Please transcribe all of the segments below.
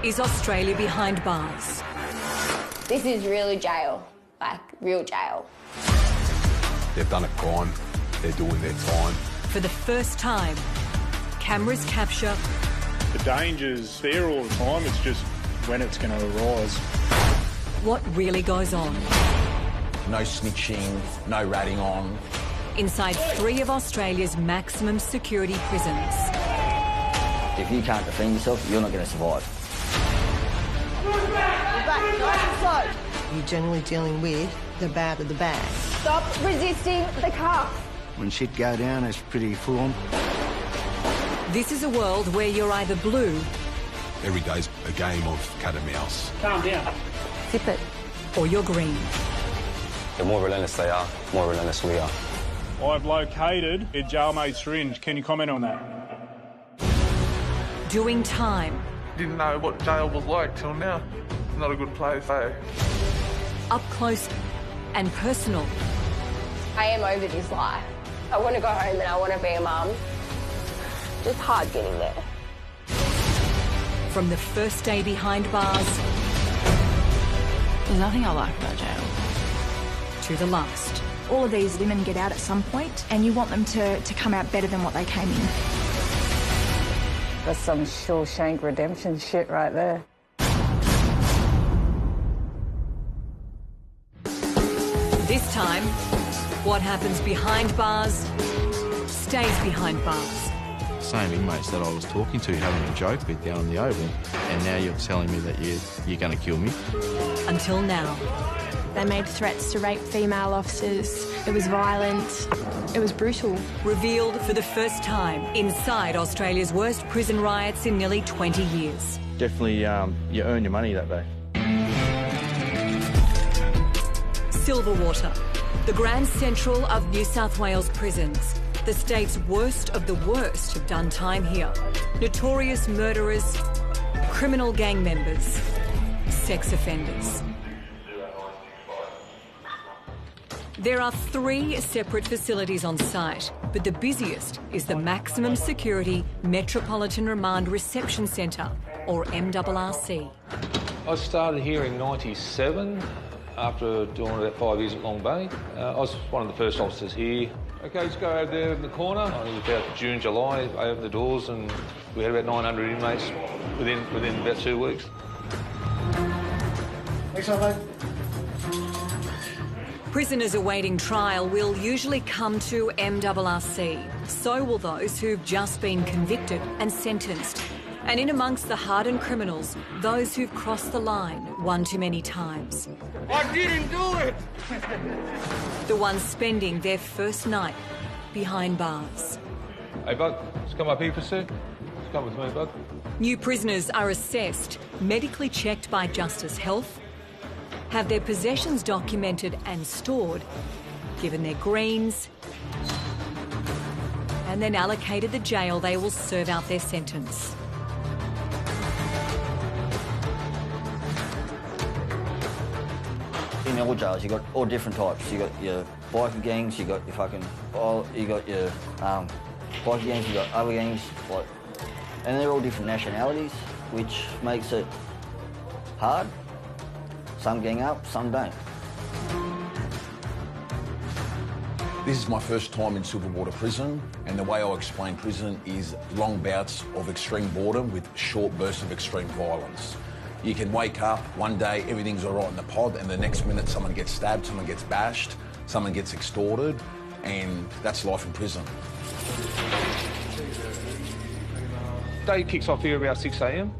Is Australia behind bars? This is really jail, like real jail. They've done a crime. They're doing their time. For the first time, cameras capture The danger's there all the time, it's just when it's going to arise. what really goes on No snitching, no ratting on. inside 3 of Australia's maximum security prisons. If you can't defend yourself, you're not going to survive. You're generally dealing with the bad of the bad. Stop resisting the cuffs. When shit go down, it's pretty full on. This is a world where you're either blue Every day's a game of cat and mouse. Calm down. Zip it, or you're green. The more relentless they are, the more relentless we are. I've located a jailmate syringe. Can you comment on that? Doing time, Didn't know what jail was like till now. Not a good place, eh? up close and personal. I am over this life. I want to go home and I want to be a mum. Just hard getting there. From the first day behind bars There's nothing I like about jail. to the last. All of these women get out at some point and you want them to come out better than what they came in. That's some Shawshank Redemption shit right there. This time, what happens behind bars stays behind bars. Same inmates that I was talking to, having a joke with down in the Oval, and now you're telling me that you're going to kill me. Until now. They made threats to rape female officers. It was violent. It was brutal. Revealed for the first time inside Australia's worst prison riots in nearly 20 years. Definitely, you earn your money that day. Silverwater, the Grand Central of New South Wales prisons. The state's worst of the worst have done time here. Notorious murderers, criminal gang members, sex offenders. There are 3 separate facilities on site, but the busiest is the Maximum Security Metropolitan Remand Reception Centre, or MRRC. I started here in '97 after doing about 5 years at Long Bay. I was one of the first officers here. Okay, let's go over there in the corner. It was about June, July, I opened the doors and we had about 900 inmates within about 2 weeks. Thanks, mate. Prisoners awaiting trial will usually come to MRRC. So will those who've just been convicted and sentenced. And in amongst the hardened criminals, those who've crossed the line one too many times. I didn't do it! The ones spending their first night behind bars. Hey, bud, let's come up here for a sec. Let's come with me, bud. New prisoners are assessed, medically checked by Justice Health, have their possessions documented and stored, given their greens, and then allocated the jail they will serve out their sentence. In all jails, you got all different types. You got your biker gangs, you got your biker gangs, you got other gangs, and they're all different nationalities, which makes it hard. Some gang up, some don't. This is my first time in Silverwater Prison, and the way I explain prison is long bouts of extreme boredom with short bursts of extreme violence. You can wake up one day, everything's all right in the pod, and the next minute someone gets stabbed, someone gets bashed, someone gets extorted, and that's life in prison. Day kicks off here about 6 a.m.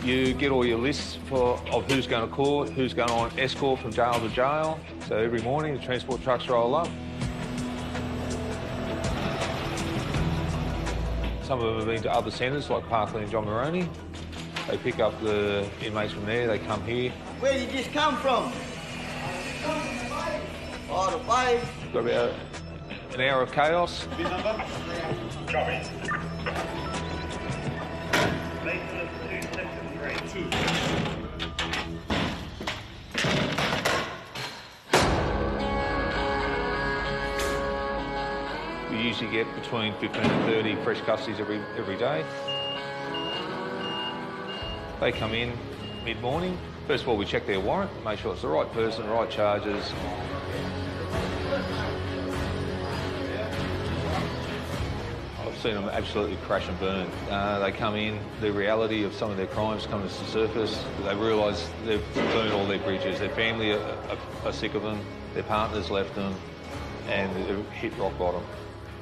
You get all your lists of who's going to court, who's going on escort from jail to jail. So every morning the transport trucks roll up. Some of them have been to other centres like Parkland and John Moroney. They pick up the inmates from there, they come here. Where did you just come from? Oh, the bay. Got about an hour of chaos. Copy. We usually get between 15 and 30 fresh custodies every day. They come in mid-morning. First of all, we check their warrant, make sure it's the right person, right charges. I've seen them absolutely crash and burn. They come in, the reality of some of their crimes comes to the surface. They realise they've burned all their bridges. Their family are sick of them, their partners left them, and they've hit rock bottom.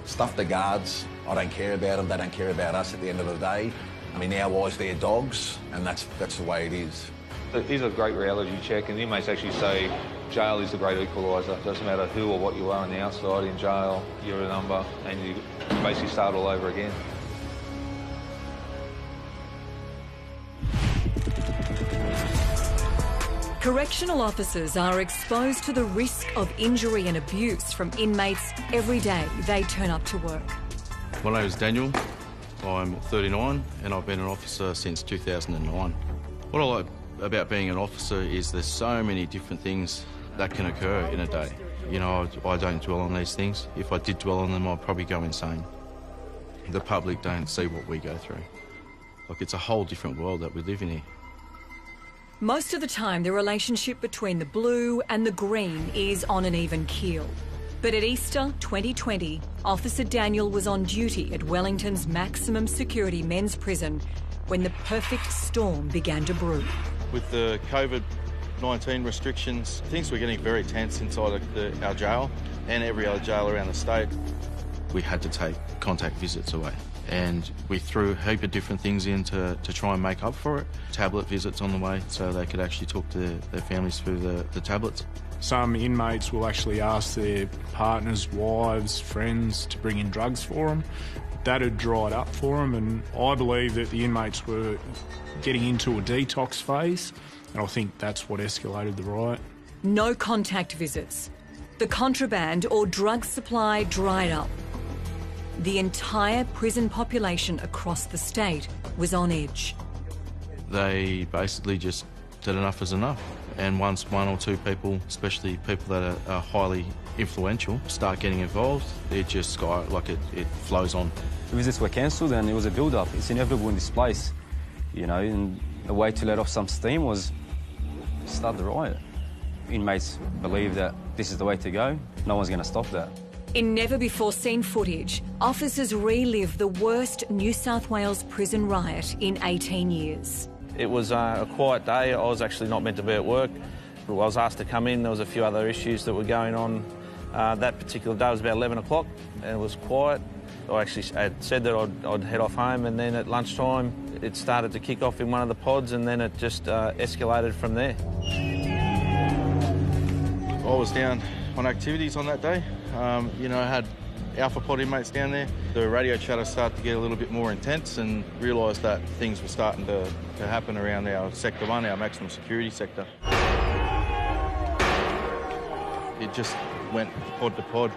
Stuff the guards. I don't care about them. They don't care about us at the end of the day. I mean, our eyes, they're dogs, and that's the way it is. It is a great reality check, and the inmates actually say jail is the great equaliser. It doesn't matter who or what you are on the outside, in jail, you're a number, and you basically start all over again. Correctional officers are exposed to the risk of injury and abuse from inmates every day they turn up to work. My name is Daniel. I'm 39 and I've been an officer since 2009. What I like about being an officer is there's so many different things that can occur in a day. You know, I don't dwell on these things. If I did dwell on them, I'd probably go insane. The public don't see what we go through. Like, it's a whole different world that we live in here. Most of the time, the relationship between the blue and the green is on an even keel. But at Easter 2020, Officer Daniel was on duty at Wellington's maximum security men's prison when the perfect storm began to brew. With the COVID-19 restrictions, things were getting very tense inside of our jail and every other jail around the state. We had to take contact visits away, and we threw a heap of different things in to try and make up for it. Tablet visits on the way so they could actually talk to their families through the tablets. Some inmates will actually ask their partners, wives, friends to bring in drugs for them. That had dried up for them, and I believe that the inmates were getting into a detox phase, and I think that's what escalated the riot. No contact visits. The contraband or drug supply dried up. The entire prison population across the state was on edge. They basically just said enough is enough. And once one or two people, especially people that are highly influential, start getting involved, it just it flows on. The visits were cancelled and it was a build-up. It's inevitable in this place, you know, and a way to let off some steam was start the riot. Inmates believe that this is the way to go. No one's going to stop that. In never-before-seen footage, officers relive the worst New South Wales prison riot in 18 years. It was a quiet day. I was actually not meant to be at work. I was asked to come in. There was a few other issues that were going on. That particular day was about 11 o'clock and it was quiet. I actually had said that I'd head off home, and then at lunchtime it started to kick off in one of the pods, and then it just escalated from there. I was down on activities on that day. You know, I had Alpha Pod inmates down there. The radio chatter started to get a little bit more intense, and realised that things were starting to happen around our Sector 1, our maximum security sector. It just went pod to pod.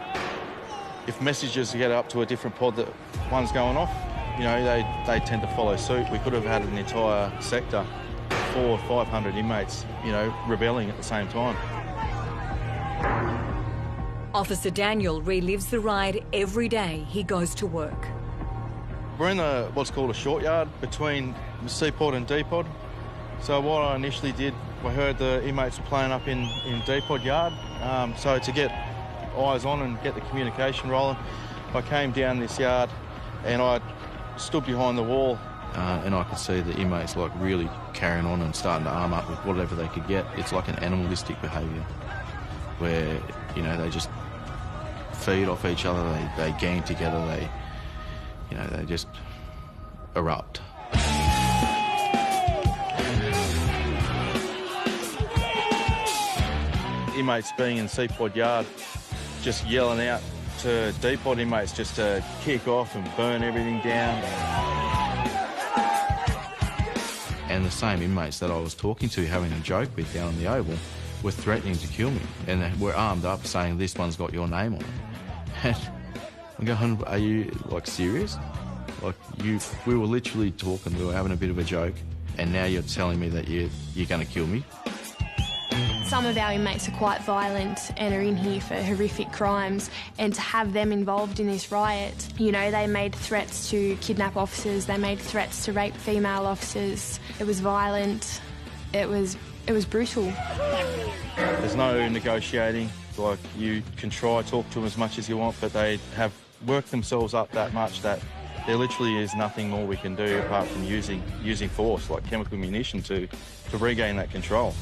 If messages get up to a different pod that one's going off, you know, they tend to follow suit. We could have had an entire sector, 400 or 500 inmates, you know, rebelling at the same time. Officer Daniel relives the ride every day he goes to work. We're in what's called a short yard between C pod and D pod. So what I initially did, I heard the inmates were playing up in D pod yard. So to get eyes on and get the communication rolling, I came down this yard and I stood behind the wall. And I could see the inmates like really carrying on and starting to arm up with whatever they could get. It's like an animalistic behaviour where, you know, they just feed off each other, they gang together, they just erupt. Inmates being in C-pod yard, just yelling out to D-pod inmates just to kick off and burn everything down. And the same inmates that I was talking to, having a joke with down in the Oval, were threatening to kill me. And they were armed up saying, this one's got your name on it. And I'm going, are you, like, serious? Like, we were literally talking, we were having a bit of a joke, and now you're telling me that you're going to kill me? Some of our inmates are quite violent and are in here for horrific crimes, and to have them involved in this riot, you know, they made threats to kidnap officers, they made threats to rape female officers. It was violent, it was brutal. There's no negotiating. Like, you can try to talk to them as much as you want, but they have worked themselves up that much that there literally is nothing more we can do apart from using force, like chemical munition, to regain that control.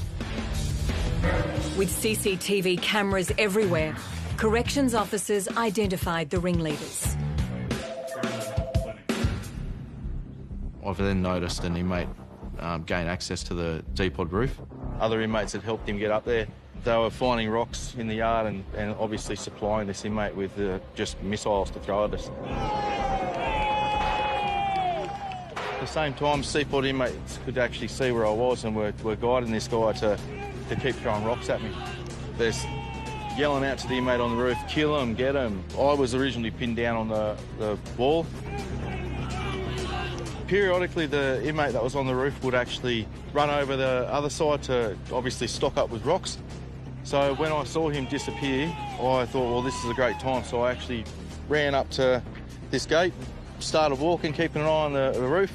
With CCTV cameras everywhere, corrections officers identified the ringleaders. I've then noticed an inmate gain access to the depot roof. Other inmates had helped him get up there. They were finding rocks in the yard and obviously supplying this inmate with just missiles to throw at us. At the same time, Seaport inmates could actually see where I was and were guiding this guy to keep throwing rocks at me. They're yelling out to the inmate on the roof, kill him, get him. I was originally pinned down on the wall. Periodically, the inmate that was on the roof would actually run over the other side to obviously stock up with rocks. So when I saw him disappear, I thought, well, this is a great time. So I actually ran up to this gate, started walking, keeping an eye on the roof,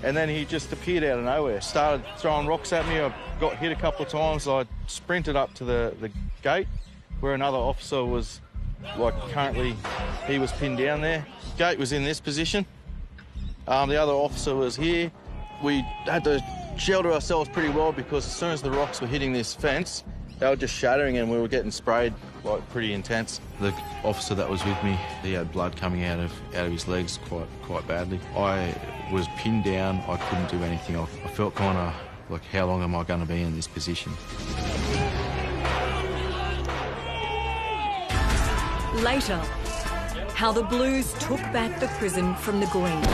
and then he just appeared out of nowhere. Started throwing rocks at me. I got hit a couple of times. I sprinted up to the gate where another officer was, like, currently, he was pinned down there. Gate was in this position. The other officer was here. We had to shelter ourselves pretty well because as soon as the rocks were hitting this fence, they were just shattering and we were getting sprayed, like, pretty intense. The officer that was with me, he had blood coming out of his legs quite badly. I was pinned down. I couldn't do anything. I felt kind of like, how long am I going to be in this position? Later, how the Blues took back the prison from the Greens.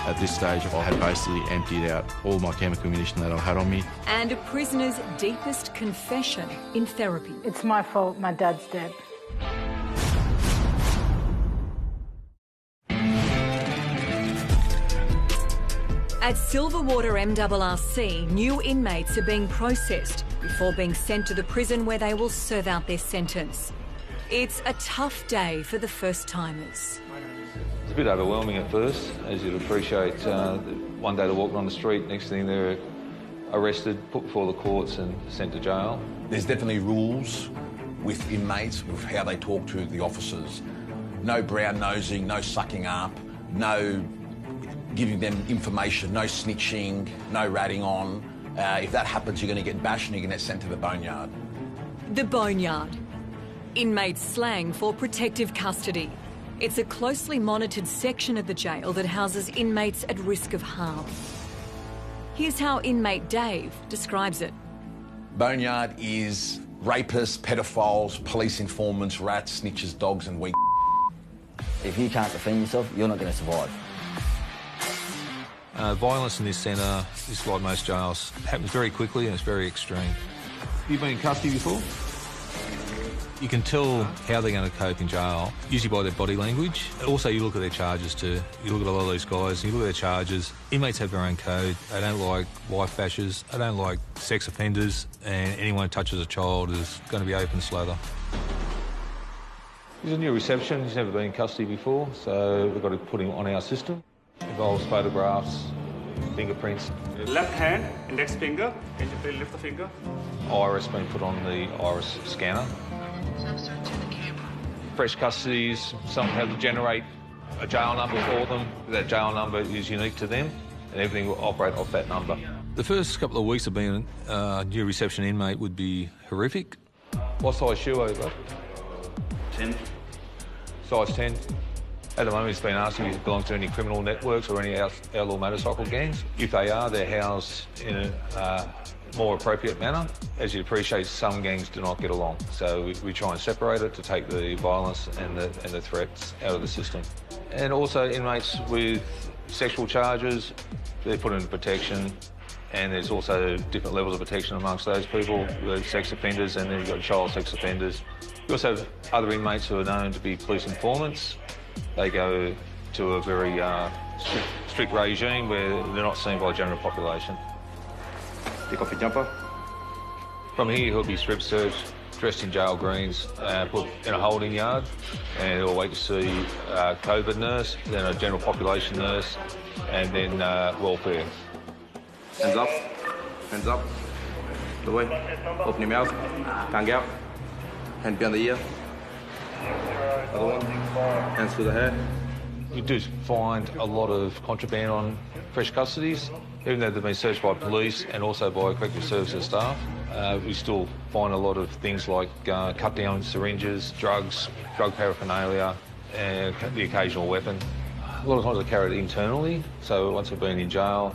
At this stage, I had basically emptied out all my chemical munition that I had on me. And a prisoner's deepest confession in therapy. It's my fault my dad's dead. At Silverwater MRRC, new inmates are being processed before being sent to the prison where they will serve out their sentence. It's a tough day for the first-timers. It's a bit overwhelming at first, as you'd appreciate. One day they're walking on the street, next thing they're arrested, put before the courts and sent to jail. There's definitely rules with inmates, with how they talk to the officers. No brown-nosing, no sucking up, no giving them information, no snitching, no ratting on. If that happens, you're going to get bashed and you're going to get sent to the boneyard. The boneyard. Inmate slang for protective custody. It's a closely monitored section of the jail that houses inmates at risk of harm. Here's how inmate Dave describes it. Boneyard is rapists, pedophiles, police informants, rats, snitches, dogs and weak. If you can't defend yourself, you're not going to survive. Violence in this centre, just like most jails, happens very quickly and it's very extreme. You've been in custody before? You can tell how they're going to cope in jail, usually by their body language. Also, you look at their charges too. You look at a lot of these guys, you look at their charges. Inmates have their own code. They don't like wife bashers, they don't like sex offenders, and anyone who touches a child is going to be open slather. He's a new reception. He's never been in custody before, so we've got to put him on our system. It involves photographs, fingerprints. Left hand, index finger. Can you lift the finger? Iris being put on the iris scanner. Fresh custodies, some have to generate a jail number for them. That jail number is unique to them, and everything will operate off that number. The first couple of weeks of being a new reception inmate would be horrific. What size shoe are you got? 10. Size 10. At the moment, it's been asked if you belong to any criminal networks or any outlaw motorcycle gangs. If they are, they're housed in a more appropriate manner. As you'd appreciate, some gangs do not get along, so we try and separate it to take the violence and the threats out of the system. And also inmates with sexual charges, they're put into protection, and there's also different levels of protection amongst those people, with sex offenders, and then you've got child sex offenders. We also have other inmates who are known to be police informants. They go to a very strict regime where they're not seen by the general population. Take off your jumper. From here, he'll be strip searched, dressed in jail greens, put in a holding yard, and he'll wait to see a COVID nurse, then a general population nurse, and then welfare. Hands up. Hands up. The way. Open your mouth. Tongue out. Hand behind the ear. Other one. Hands through the hair. We do find a lot of contraband on fresh custodies, even though they've been searched by police and also by corrective services staff. We still find a lot of things like cut-down syringes, drugs, drug paraphernalia, and the occasional weapon. A lot of times they carry it internally, so once they've been in jail,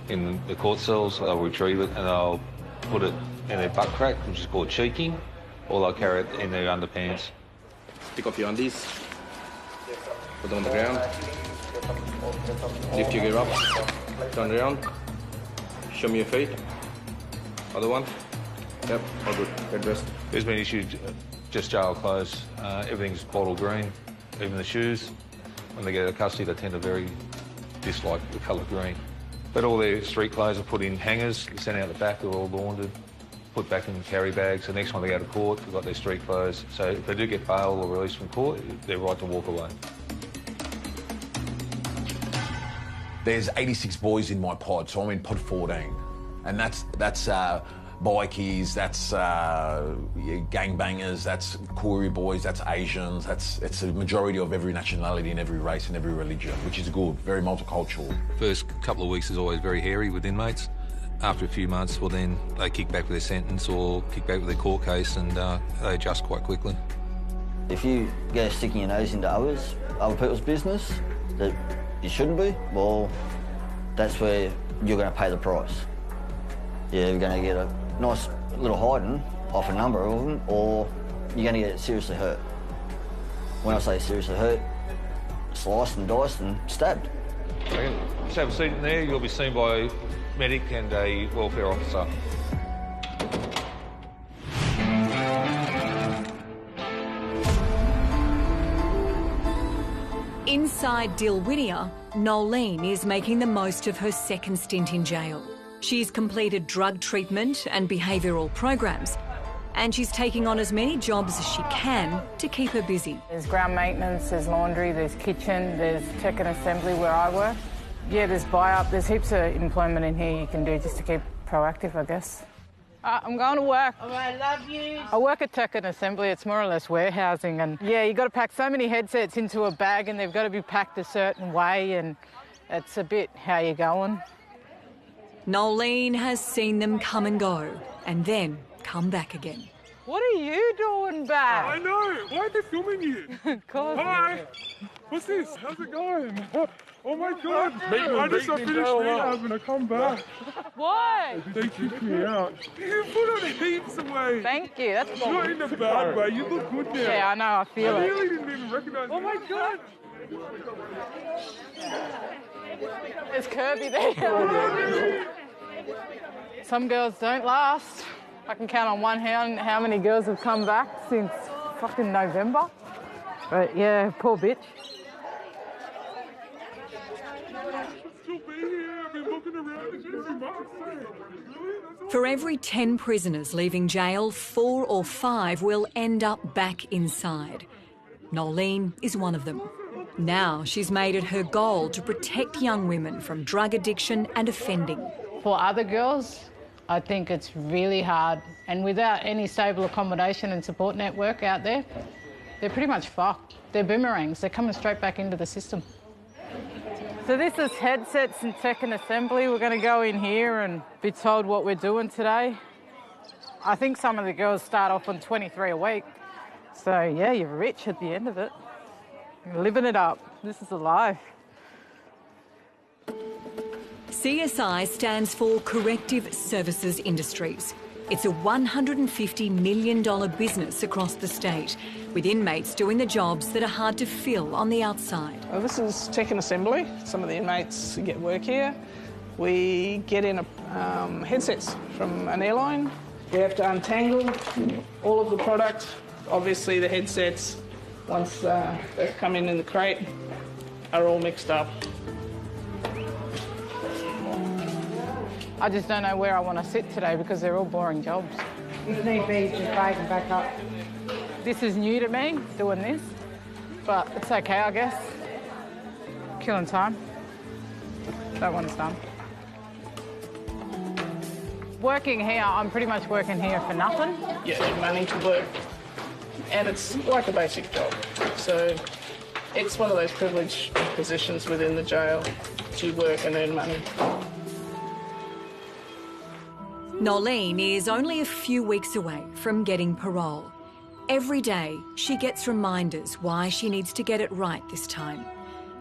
in the court cells, they'll retrieve it and they'll put it in their butt crack, which is called cheeking, or they'll carry it in their underpants. Pick off your undies. Put them on the ground. Lift your gear up. Turn around. Show me your feet. Other one. Yep, all good. Get dressed. There's been issued just jail clothes. Everything's bottle green, even the shoes. When they get out of custody, they tend to very dislike the colour green. But all their street clothes are put in hangers, sent out the back, they're all laundered, put back in carry bags. The next time they go to court, they've got their street clothes. So if they do get bail or released from court, they're right to walk away. There's 86 boys in my pod, so I'm in pod 14. And that's bikies, that's gangbangers, that's Koori boys, that's Asians, it's a majority of every nationality and every race and every religion, which is good, very multicultural. First couple of weeks is always very hairy with inmates. After a few months, well then they kick back with their sentence or kick back with their court case and they adjust quite quickly. If you go sticking your nose into other people's business that you shouldn't be, well, that's where you're going to pay the price. Yeah, you're going to get a nice little hiding off a number of them, or you're going to get seriously hurt. When I say seriously hurt, sliced and diced and stabbed. Okay, just have a seat in there. You'll be seen by a medic and a welfare officer. Inside Dilwhittier, Nolene is making the most of her second stint in jail. She's completed drug treatment and behavioural programs, and she's taking on as many jobs as she can to keep her busy. There's ground maintenance, there's laundry, there's kitchen, there's tech and assembly where I work. Yeah, there's buy-up, there's heaps of employment in here you can do just to keep proactive, I guess. I'm going to work. Oh, I love you. I work at tech and assembly. It's more or less warehousing, and yeah, you've got to pack so many headsets into a bag and they've got to be packed a certain way, and it's a bit how you're going. Nolene has seen them come and go and then come back again. What are you doing back? I know. Why are they filming you? Hi. What's this? How's it going? Oh my God. I just finished rehab and I come back. Why? They kicked me out. You put on heaps of weight. Thank you. That's not in a bad way. You look good now. Yeah, I know. I feel it. I really didn't even recognise you. Oh my God. There's Kirby there. Some girls don't last. I can count on one hand how many girls have come back since fucking November. But yeah, poor bitch. For every 10 prisoners leaving jail, 4 or 5 will end up back inside. Nolene is one of them. Now she's made it her goal to protect young women from drug addiction and offending. For other girls, I think it's really hard, and without any stable accommodation and support network out there, they're pretty much fucked. They're boomerangs. They're coming straight back into the system. So this is headsets and tech and assembly. We're going to go in here and be told what we're doing today. I think some of the girls start off on 23 a week. So yeah, you're rich at the end of it. You're living it up. This is a life. CSI stands for Corrective Services Industries. It's a $150 million business across the state, with inmates doing the jobs that are hard to fill on the outside. Well, this is tech and assembly. Some of the inmates get work here. We get in headsets from an airline. We have to untangle all of the product. Obviously, the headsets, once they've come in the crate, are all mixed up. I just don't know where I want to sit today because they're all boring jobs. If need be, just break and back up. This is new to me, doing this, but it's okay, I guess. Killing time. That one's done. Working here, I'm pretty much working here for nothing. Yeah, you're money to work, and it's like a basic job. So it's one of those privileged positions within the jail to work and earn money. Nolene is only a few weeks away from getting parole. Every day, she gets reminders why she needs to get it right this time.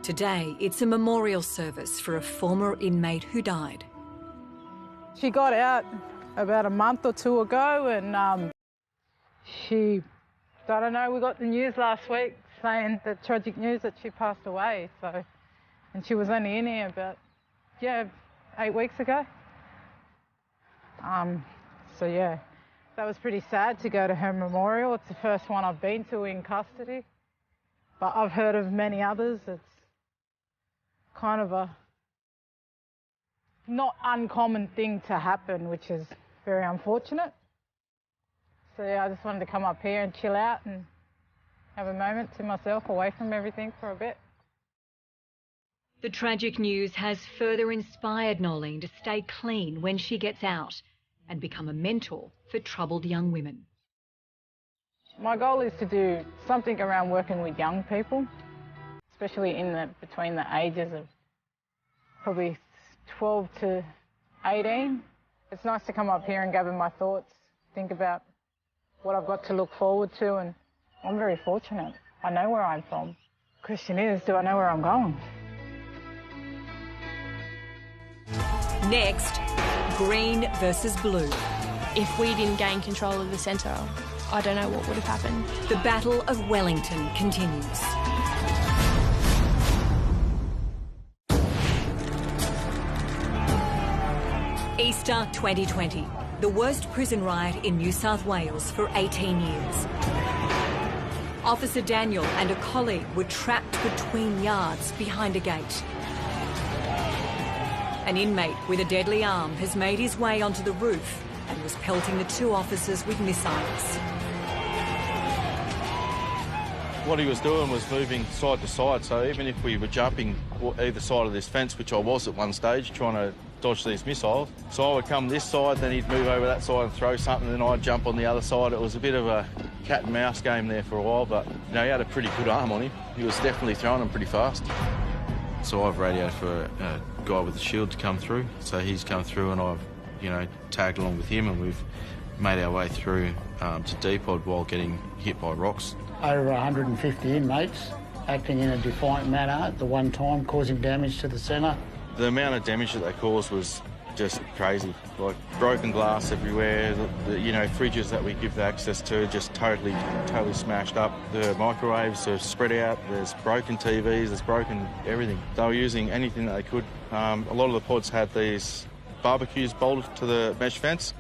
Today, it's a memorial service for a former inmate who died. She got out about a month or two ago, and I don't know, we got the news last week saying the tragic news that she passed away. So, and she was only in here about, 8 weeks ago. That was pretty sad to go to her memorial. It's the first one I've been to in custody, but I've heard of many others. It's kind of a not uncommon thing to happen, which is very unfortunate. So yeah, I just wanted to come up here and chill out and have a moment to myself away from everything for a bit. The tragic news has further inspired Nolene to stay clean when she gets out and become a mentor for troubled young women. My goal is to do something around working with young people, especially between the ages of probably 12 to 18. It's nice to come up here and gather my thoughts, think about what I've got to look forward to, and I'm very fortunate. I know where I'm from. The question is, do I know where I'm going? Next, green versus blue. If we didn't gain control of the centre, I don't know what would have happened. The Battle of Wellington continues. Easter 2020, the worst prison riot in New South Wales for 18 years. Officer Daniel and a colleague were trapped between yards behind a gate. An inmate with a deadly arm has made his way onto the roof and was pelting the two officers with missiles. What he was doing was moving side to side, so even if we were jumping either side of this fence, which I was at one stage, trying to dodge these missiles, so I would come this side, then he'd move over that side and throw something, and then I'd jump on the other side. It was a bit of a cat and mouse game there for a while, but he had a pretty good arm on him. He was definitely throwing them pretty fast. So I've radioed for a guy with a shield to come through, so he's come through and I've, tagged along with him, and we've made our way through to D-Pod while getting hit by rocks. Over 150 inmates acting in a defiant manner at the one time, causing damage to the centre. The amount of damage that they caused was just crazy. Like broken glass everywhere, fridges that we give access to just totally smashed up. The microwaves are spread out, there's broken TVs, there's broken everything. They were using anything that they could. A lot of the pods had these barbecues bolted to the mesh fence,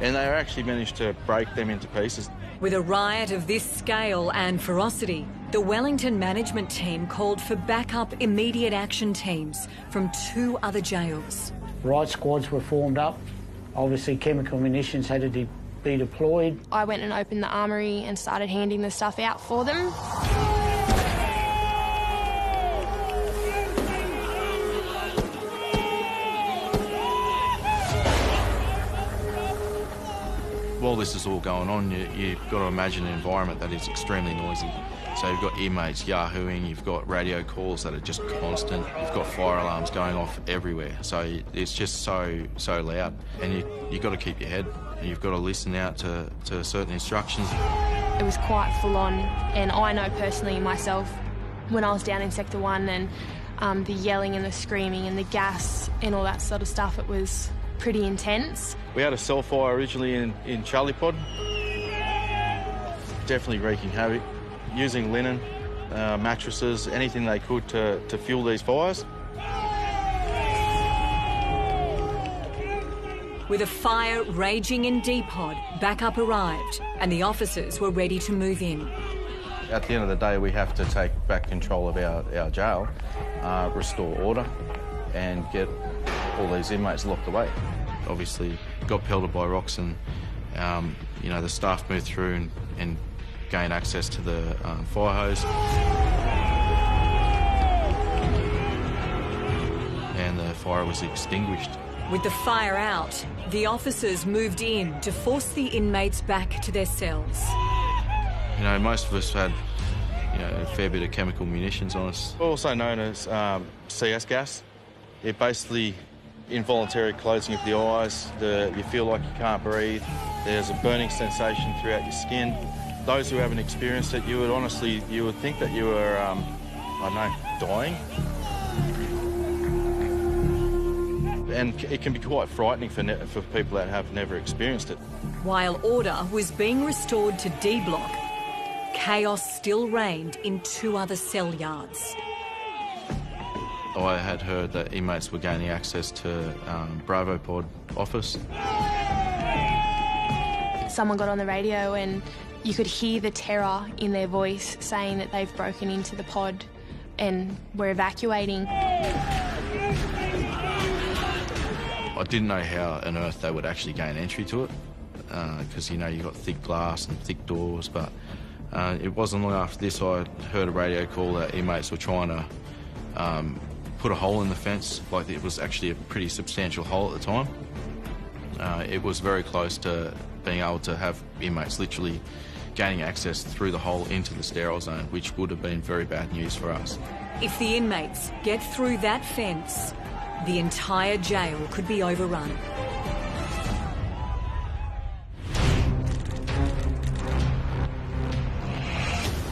and they actually managed to break them into pieces. With a riot of this scale and ferocity, the Wellington management team called for backup immediate action teams from 2 other jails. Riot squads were formed up. Obviously, chemical munitions had to be deployed. I went and opened the armoury and started handing the stuff out for them. While this is all going on, you've got to imagine an environment that is extremely noisy. So you've got inmates yahooing, you've got radio calls that are just constant, you've got fire alarms going off everywhere. So it's just so loud, and you've got to keep your head, and you've got to listen out to certain instructions. It was quite full on, and I know personally myself, when I was down in Sector 1 and the yelling and the screaming and the gas and all that sort of stuff, it was pretty intense. We had a cell fire originally in Charlie Pod. Definitely wreaking havoc. Using linen, mattresses, anything they could to fuel these fires. With a fire raging in D-Pod, backup arrived and the officers were ready to move in. At the end of the day, we have to take back control of our jail, restore order, and get all these inmates locked away. Obviously, got pelted by rocks and You know, the staff moved through and gained access to the fire hose. And the fire was extinguished. With the fire out, the officers moved in to force the inmates back to their cells. You know, most of us had, you know, a fair bit of chemical munitions on us. Also known as CS gas. It basically involuntary closing of the eyes, you feel like you can't breathe, there's a burning sensation throughout your skin. Those who haven't experienced it, you would think that you were, I don't know, dying. And it can be quite frightening for people that have never experienced it. While order was being restored to D Block, chaos still reigned in 2 other cell yards. I had heard that inmates were gaining access to Bravo Pod office. Someone got on the radio and you could hear the terror in their voice saying that they've broken into the pod and we're evacuating. I didn't know how on earth they would actually gain entry to it because, you know, you've got thick glass and thick doors, but it wasn't long after this I heard a radio call that inmates were trying to put a hole in the fence, like it was actually a pretty substantial hole at the time. It was very close to being able to have inmates literally gaining access through the hole into the sterile zone, which would have been very bad news for us. If the inmates get through that fence, the entire jail could be overrun.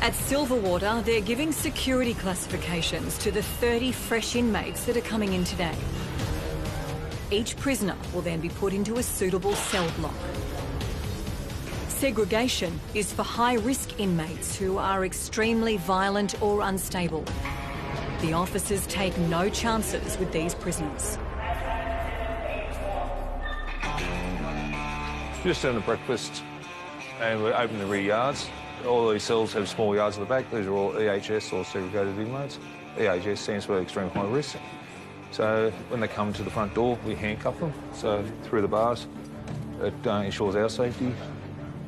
At Silverwater, they're giving security classifications to the 30 fresh inmates that are coming in today. Each prisoner will then be put into a suitable cell block. Segregation is for high-risk inmates who are extremely violent or unstable. The officers take no chances with these prisoners. Just doing the breakfast and we open the rear yards. All these cells have small yards at the back. These are all EHS or segregated inmates. EHS stands for extreme high risk. So when they come to the front door, we handcuff them, so through the bars. It ensures our safety.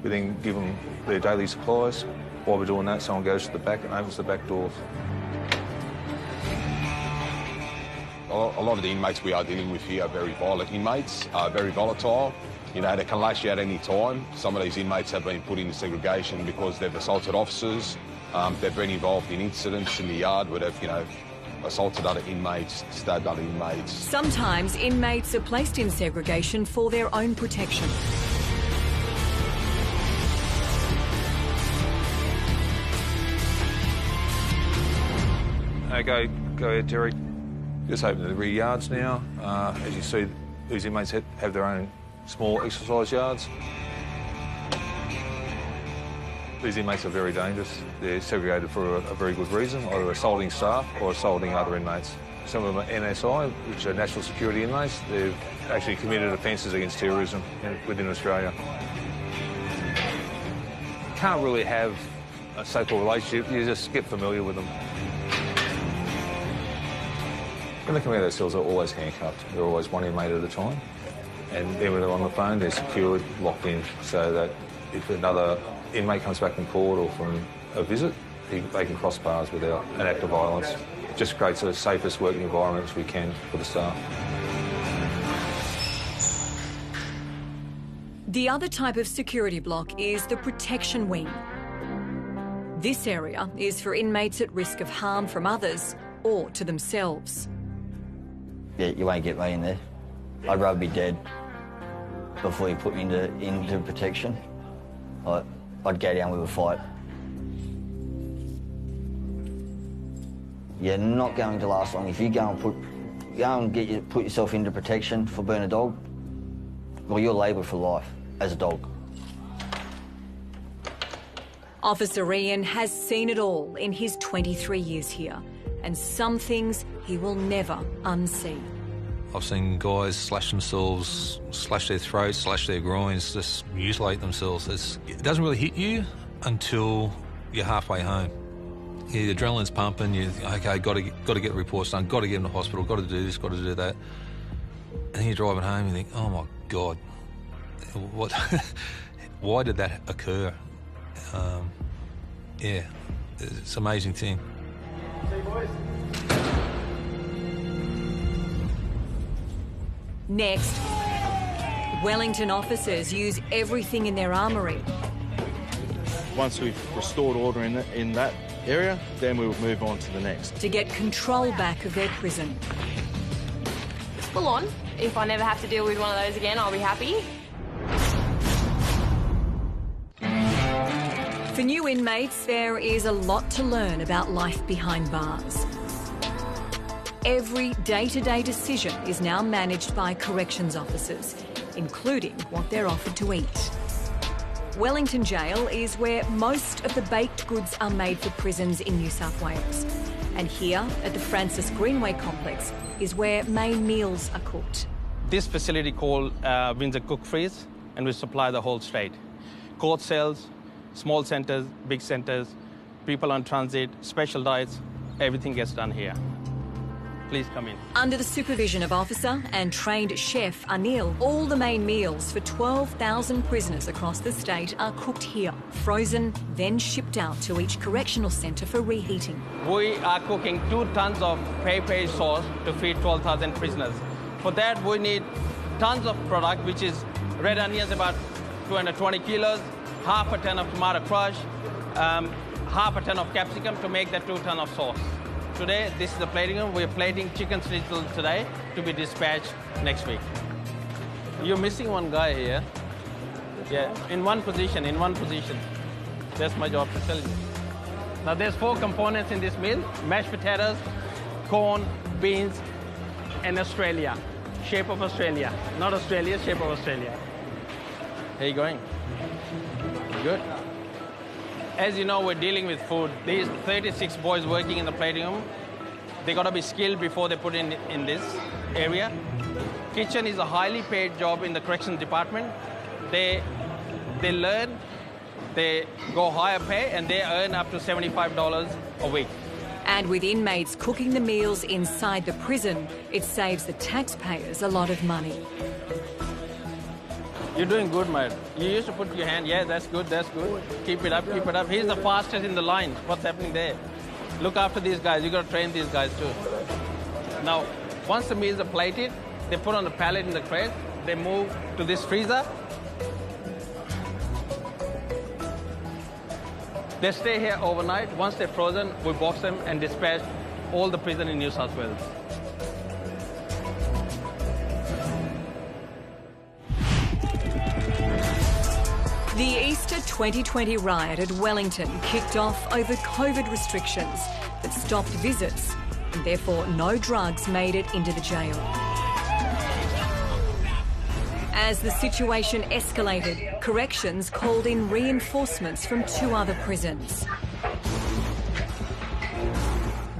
We then give them their daily supplies. While we're doing that, someone goes to the back and opens the back doors. A lot of the inmates we are dealing with here are very violent inmates, very volatile. You know, they can lash you at any time. Some of these inmates have been put into segregation because they've assaulted officers. They've been involved in incidents in the yard where they've, you know, assaulted other inmates, stabbed other inmates. Sometimes inmates are placed in segregation for their own protection. Okay, go ahead, Terry. Just open the rear yards now. As you see, these inmates have their own small exercise yards. These inmates are very dangerous. They're segregated for a very good reason, either assaulting staff or assaulting other inmates. Some of them are NSI, which are national security inmates. They've actually committed offences against terrorism within Australia. Can't really have a so-called relationship, you just get familiar with them. When they come out of their cells, they're always handcuffed. They're always one inmate at a time. And then when they're on the phone, they're secured, locked in, so that if another inmate comes back from court or from a visit, they can cross bars without an act of violence. It just creates the safest working environment as we can for the staff. The other type of security block is the protection wing. This area is for inmates at risk of harm from others or to themselves. Yeah, you won't get me in there. I'd rather be dead before you put me into protection. I'd go down with a fight. You're not going to last long. If you go and put yourself into protection for being a dog, well, you're labelled for life as a dog. Officer Ian has seen it all in his 23 years here, and some things he will never unsee. I've seen guys slash themselves, slash their throats, slash their groins, just mutilate themselves. It doesn't really hit you until you're halfway home. The adrenaline's pumping, you think, okay, got to get reports done, got to get them to hospital, got to do this, got to do that. And then you're driving home and you think, oh my God, What? Why did that occur? Yeah, it's an amazing thing. Next, Wellington officers use everything in their armoury. Once we've restored order in that area, then we will move on to the next. To get control back of their prison. Full on. If I never have to deal with one of those again, I'll be happy. For new inmates, there is a lot to learn about life behind bars. Every day-to-day decision is now managed by corrections officers, including what they're offered to eat. Wellington Jail is where most of the baked goods are made for prisons in New South Wales. And here, at the Francis Greenway complex, is where main meals are cooked. This facility called Windsor Cook Freeze, and we supply the whole state. Court cells, small centres, big centres, people on transit, special diets, everything gets done here. Please come in. Under the supervision of officer and trained chef Anil, all the main meals for 12,000 prisoners across the state are cooked here, frozen, then shipped out to each correctional centre for reheating. We are cooking 2 tons of pepper sauce to feed 12,000 prisoners. For that, we need tons of product, which is red onions, about 220 kilos, half a ton of tomato crush, half a ton of capsicum to make that 2 tons of sauce. Today, this is the plating room. We're plating chicken schnitzel today to be dispatched next week. You're missing one guy here. Yeah, in one position. That's my job to tell you. Now, there's 4 components in this meal: mashed potatoes, corn, beans, and Australia. Shape of Australia. Not Australia, shape of Australia. How are you going? Good. As you know, we're dealing with food. These 36 boys working in the plating room, they got to be skilled before they put in this area. Kitchen is a highly paid job in the corrections department. They learn, they go higher pay, and they earn up to $75 a week. And with inmates cooking the meals inside the prison, it saves the taxpayers a lot of money. You're doing good, mate. You used to put your hand, yeah, that's good, that's good. Keep it up, keep it up. He's the fastest in the line. What's happening there? Look after these guys. You got to train these guys too. Now, once the meals are plated, they put on the pallet in the crate. They move to this freezer. They stay here overnight. Once they're frozen, we box them and dispatch all the prison in New South Wales. The Easter 2020 riot at Wellington kicked off over COVID restrictions that stopped visits, and therefore no drugs made it into the jail. As the situation escalated, corrections called in reinforcements from 2 other prisons.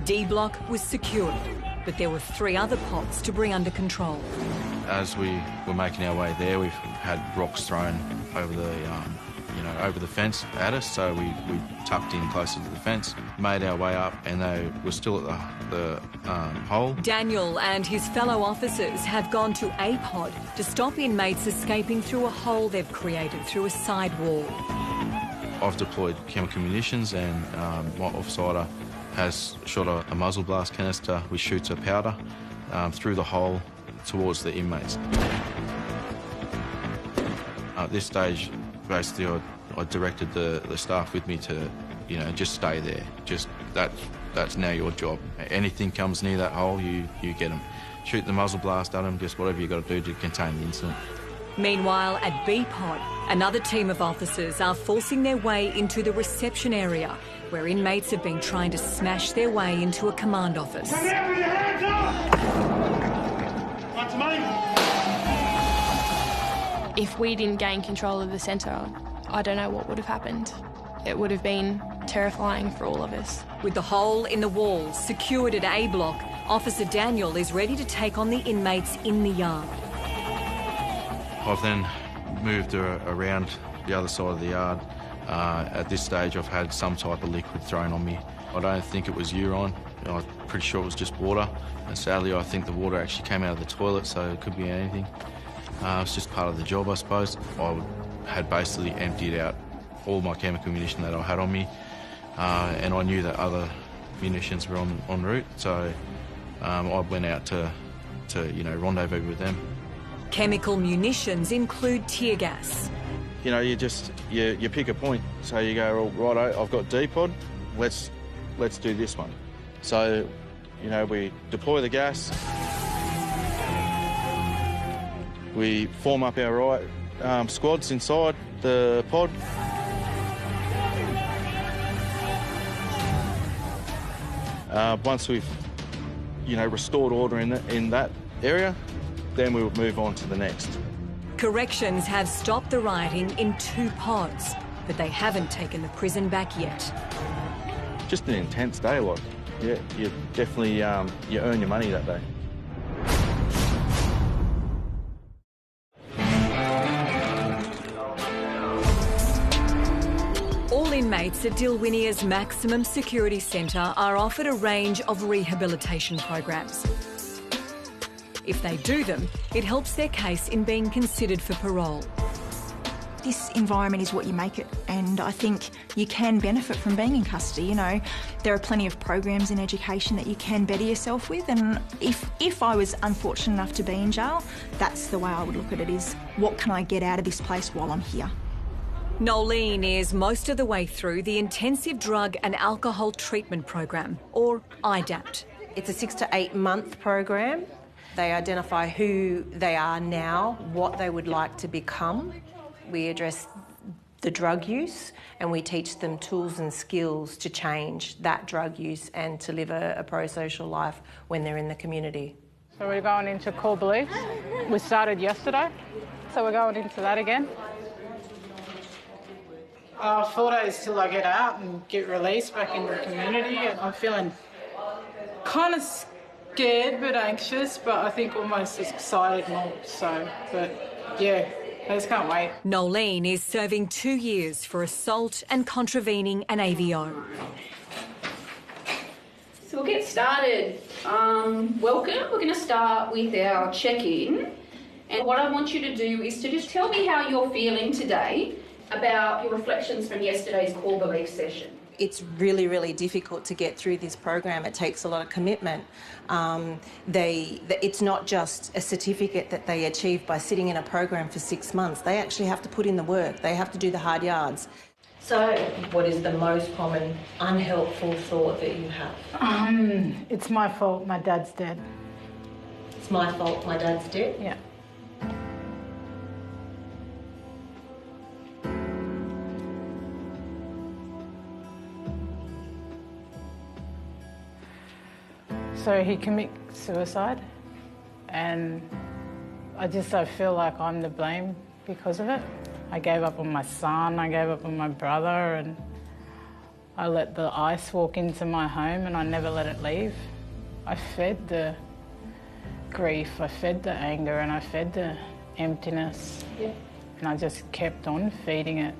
D Block was secured, but there were 3 other pods to bring under control. As we were making our way there, we've had rocks thrown over the fence at us, so we tucked in closer to the fence, made our way up, and they were still at the hole. Daniel and his fellow officers have gone to a pod to stop inmates escaping through a hole they've created through a side wall. I've deployed chemical munitions, and my off-sider has shot a muzzle blast canister which shoots a powder through the hole towards the inmates. At this stage, basically, I directed the staff with me to, just stay there. Just that's now your job. Anything comes near that hole, you get them. Shoot the muzzle blast at them, just whatever you got to do to contain the incident. Meanwhile, at B pod, another team of officers are forcing their way into the reception area, where inmates have been trying to smash their way into a command office. Come here with your hands up! That's mine. If we didn't gain control of the centre, I don't know what would have happened. It would have been terrifying for all of us. With the hole in the wall secured at A block, Officer Daniel is ready to take on the inmates in the yard. I've then moved around the other side of the yard. At this stage, I've had some type of liquid thrown on me. I don't think it was urine. I'm pretty sure it was just water. And sadly, I think the water actually came out of the toilet, so it could be anything. It's just part of the job, I suppose. I had basically emptied out all my chemical munition that I had on me, and I knew that other munitions were en route, so I went out to rendezvous with them. Chemical munitions include tear gas. You know, you pick a point. So you go, well, righto, I've got D-pod, let's do this one. So, you know, we deploy the gas, we form up our right squads inside the pod. Once we've, restored order in that area, then we'll move on to the next. Corrections have stopped the rioting in 2 pods, but they haven't taken the prison back yet. Just an intense day, like, yeah, you definitely, you earn your money that day. All inmates at Dilwinia's Maximum Security Centre are offered a range of rehabilitation programs. If they do them, it helps their case in being considered for parole. This environment is what you make it, and I think you can benefit from being in custody. You know, there are plenty of programs in education that you can better yourself with, and if I was unfortunate enough to be in jail, that's the way I would look at it, is what can I get out of this place while I'm here? Nolene is most of the way through the Intensive Drug and Alcohol Treatment Program, or IDAPT. It's a 6 to 8 month program. They identify who they are now, what they would like to become. We address the drug use and we teach them tools and skills to change that drug use and to live a pro-social life when they're in the community. So we're going into core beliefs. We started yesterday, so we're going into that again. 4 days till I get out and get released back into the community, and I'm feeling kind of scared but anxious, but I think almost excited more so. But yeah, I just can't wait. Nolene is serving 2 years for assault and contravening an AVO. So we'll get started. Welcome. We're going to start with our check-in. And what I want you to do is to just tell me how you're feeling today about your reflections from yesterday's core belief session. It's really, really difficult to get through this program. It takes a lot of commitment. It's not just a certificate that they achieve by sitting in a program for 6 months. They actually have to put in the work. They have to do the hard yards. So, what is the most common unhelpful thought that you have? It's my fault, my dad's dead. It's my fault, my dad's dead? Yeah. So he committed suicide, and I feel like I'm to blame because of it. I gave up on my son, I gave up on my brother, and I let the ice walk into my home and I never let it leave. I fed the grief, I fed the anger, and I fed the emptiness. Yeah. And I just kept on feeding it,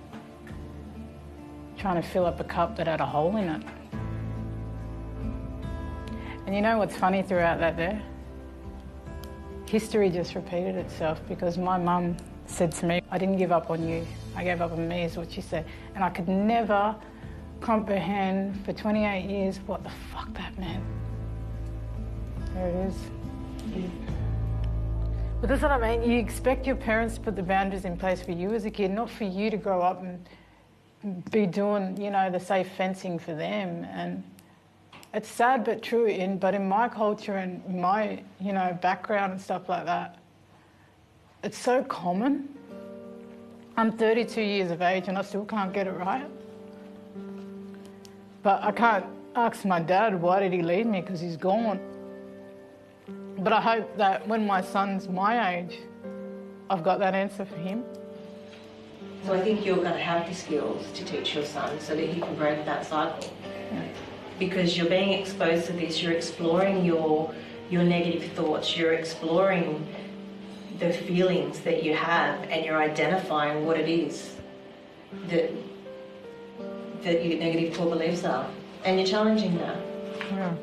trying to fill up a cup that had a hole in it. And you know what's funny throughout that there? History just repeated itself, because my mum said to me, I didn't give up on you, I gave up on me, is what she said. And I could never comprehend for 28 years what the fuck that meant. There it is. But that's what I mean, you expect your parents to put the boundaries in place for you as a kid, not for you to grow up and be doing, the safe fencing for them. And it's sad but true, but in my culture and my, background and stuff like that, it's so common. I'm 32 years of age and I still can't get it right. But I can't ask my dad, why did he leave me, because he's gone. But I hope that when my son's my age, I've got that answer for him. So I think you're going to have the skills to teach your son so that he can break that cycle. Yeah. Because you're being exposed to this, you're exploring your negative thoughts, you're exploring the feelings that you have, and you're identifying what it is that your negative core beliefs are, and you're challenging that. Yeah.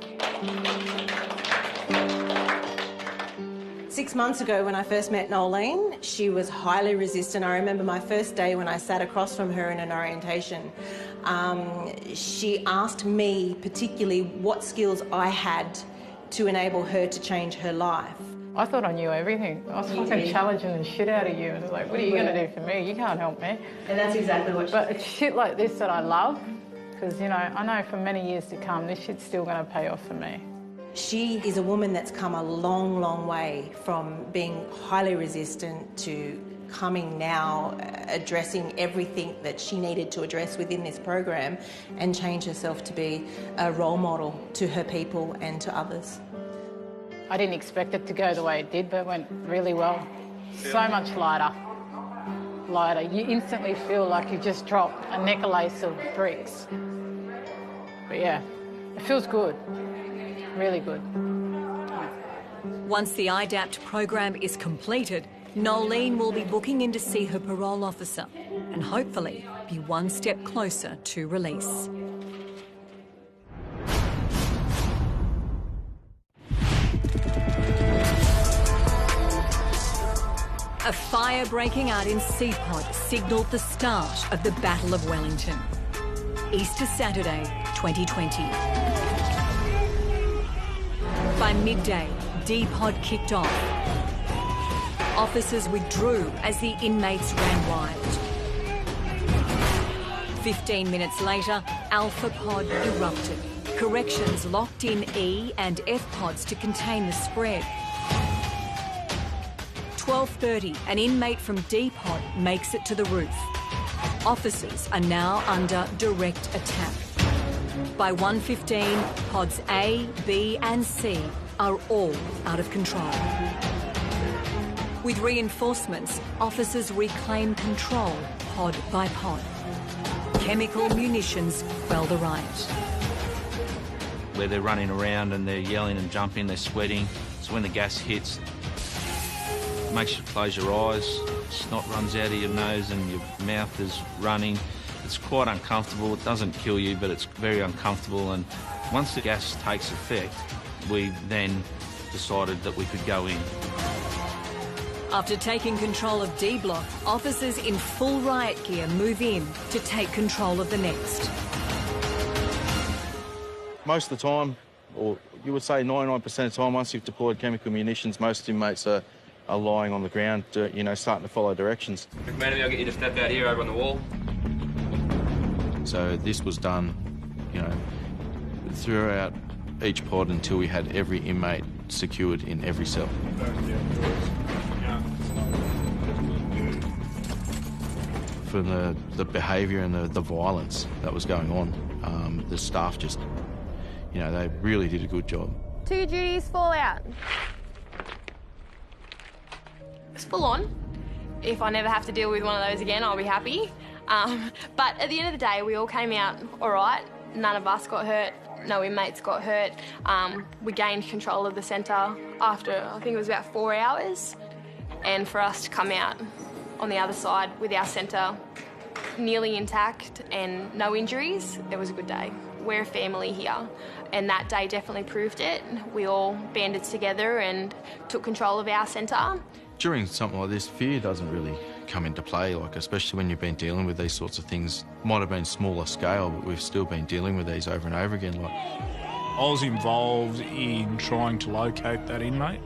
6 months ago when I first met Nolene, she was highly resistant. I remember my first day when I sat across from her in an orientation. She asked me particularly what skills I had to enable her to change her life. I thought I knew everything. I was fucking challenging the shit out of you, and it was like, what are you going to do for me? You can't help me. And that's exactly what she But said. it's shit like this that I love, because, you know, I know for many years to come, this shit's still going to pay off for me. She is a woman that's come a long, long way from being highly resistant to coming now, addressing everything that she needed to address within this program and change herself to be a role model to her people and to others. I didn't expect it to go the way it did, but it went really well. So much lighter. Lighter. You instantly feel like you've just dropped a necklace of bricks. But yeah, it feels good. Really good. Once the IDAPT program is completed, Nolene will be booking in to see her parole officer and hopefully be one step closer to release. A fire breaking out in Seapod signalled the start of the Battle of Wellington. Easter Saturday, 2020. By midday, D-Pod kicked off. Officers withdrew as the inmates ran wild. 15 minutes later, Alpha Pod erupted. Corrections locked in E and F pods to contain the spread. 12:30, an inmate from D-Pod makes it to the roof. Officers are now under direct attack. By 1:15, pods A, B and C are all out of control. With reinforcements, officers reclaim control pod by pod. Chemical munitions quell the riot. Where they're running around and they're yelling and jumping, they're sweating. So when the gas hits, it makes you close your eyes, snot runs out of your nose and your mouth is running. It's quite uncomfortable. It doesn't kill you, but it's very uncomfortable. And once the gas takes effect, we then decided that we could go in. After taking control of D Block, officers in full riot gear move in to take control of the next. Most of the time, or you would say 99% of the time, once you've deployed chemical munitions, most inmates are lying on the ground, starting to follow directions. McManamy, I'll get you to step out here over on the wall. So this was done, throughout each pod until we had every inmate secured in every cell. From the behaviour and the violence that was going on, the staff just, they really did a good job. 2 duties, fall out. It's full on. If I never have to deal with one of those again, I'll be happy. But at the end of the day, we all came out all right. None of us got hurt. No inmates got hurt. We gained control of the centre after, I think it was about 4 hours. And for us to come out on the other side with our centre nearly intact and no injuries, it was a good day. We're a family here, and that day definitely proved it. We all banded together and took control of our centre. During something like this, fear doesn't really come into play, especially when you've been dealing with these sorts of things. Might have been smaller scale, but we've still been dealing with these over and over again. I was involved in trying to locate that inmate.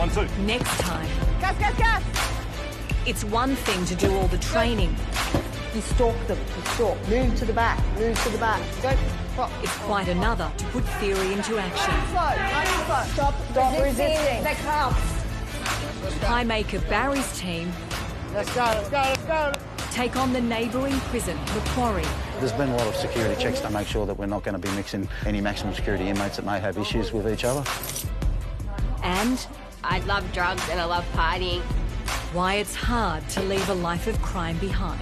1, 2. Next time, Gas, gas, gas! it's one thing to do all the training. You stalk them, you stalk. Move to the back, move to the back. Go. It's quite another to put theory into action. Stop resisting. Next half. Highmaker Barry's team Let's go, let's go, let's go. take on the neighbouring prison, Macquarie. There's been a lot of security checks to make sure that we're not going to be mixing any maximum security inmates that may have issues with each other. And I love drugs and I love partying. why it's hard to leave a life of crime behind.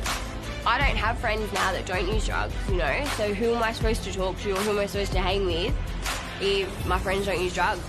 I don't have friends now that don't use drugs, you know, so who am I supposed to talk to or who am I supposed to hang with if my friends don't use drugs?